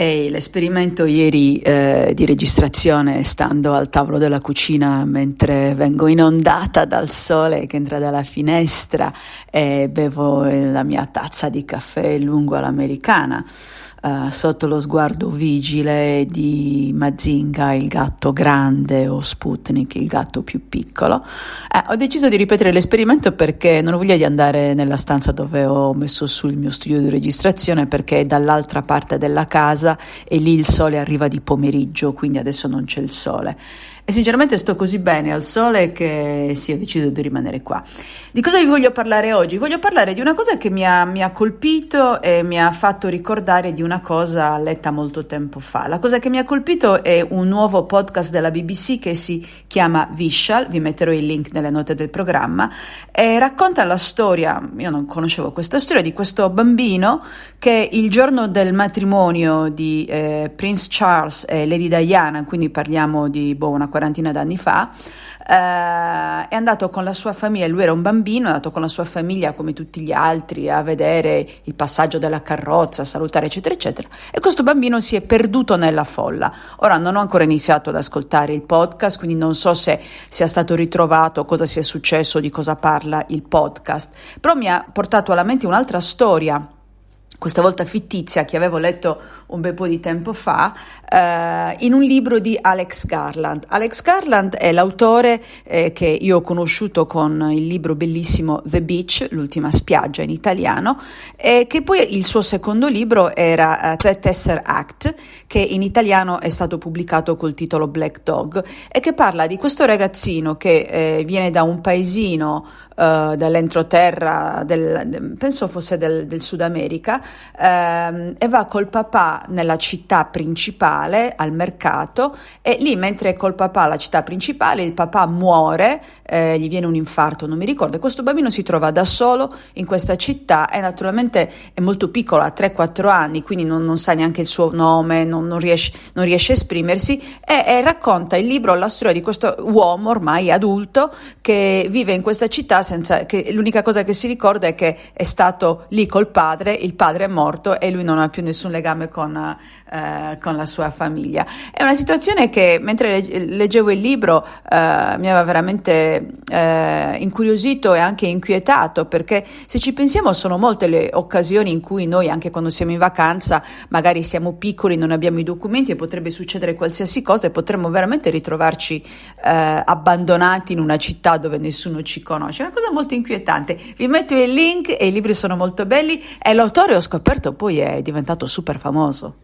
E l'esperimento ieri di registrazione, stando al tavolo della cucina mentre vengo inondata dal sole che entra dalla finestra e bevo la mia tazza di caffè lungo all'americana, sotto lo sguardo vigile di Mazinga, il gatto grande, o Sputnik, il gatto più piccolo, ho deciso di ripetere l'esperimento perché non ho voglia di andare nella stanza dove ho messo su il mio studio di registrazione, perché è dall'altra parte della casa e lì il sole arriva di pomeriggio, quindi adesso non c'è il sole. E sinceramente sto così bene al sole che sì, ho deciso di rimanere qua. Di cosa vi voglio parlare oggi? Voglio parlare di una cosa che mi ha colpito e mi ha fatto ricordare di una cosa letta molto tempo fa. La cosa che mi ha colpito è un nuovo podcast della BBC che si chiama Vishal, vi metterò il link nelle note del programma, e racconta la storia, io non conoscevo questa storia, di questo bambino che il giorno del matrimonio di Prince Charles e Lady Diana, quindi parliamo di una quarantina d'anni fa, è andato con la sua famiglia, lui era un bambino, è andato con la sua famiglia come tutti gli altri a vedere il passaggio della carrozza, a salutare eccetera eccetera, e questo bambino si è perduto nella folla. Ora non ho ancora iniziato ad ascoltare il podcast, quindi non so se sia stato ritrovato, cosa sia successo, di cosa parla il podcast, però mi ha portato alla mente un'altra storia, questa volta fittizia, che avevo letto un bel po' di tempo fa, in un libro di Alex Garland. Alex Garland è l'autore che io ho conosciuto con il libro bellissimo The Beach, l'ultima spiaggia in italiano, e che poi il suo secondo libro era The Tesseract, che in italiano è stato pubblicato col titolo Black Dog, e che parla di questo ragazzino che viene da un paesino dell'entroterra, penso fosse del Sud America, e va col papà nella città principale al mercato, e lì mentre è col papà alla città principale il papà muore, gli viene un infarto, non mi ricordo, e questo bambino si trova da solo in questa città e naturalmente è molto piccolo, ha 3-4 anni, quindi non sa neanche il suo nome, non riesce a esprimersi, e racconta il libro la storia di questo uomo ormai adulto che vive in questa città senza che l'unica cosa che si ricorda è che è stato lì col padre, il padre è morto e lui non ha più nessun legame con la sua famiglia. È una situazione che mentre leggevo il libro mi aveva veramente incuriosito e anche inquietato, perché se ci pensiamo sono molte le occasioni in cui noi, anche quando siamo in vacanza, magari siamo piccoli, non abbiamo i documenti e potrebbe succedere qualsiasi cosa e potremmo veramente ritrovarci abbandonati in una città dove nessuno ci conosce. È una cosa molto inquietante. Vi metto il link, e i libri sono molto belli e l'autore, ho scoperto, poi è diventato super famoso.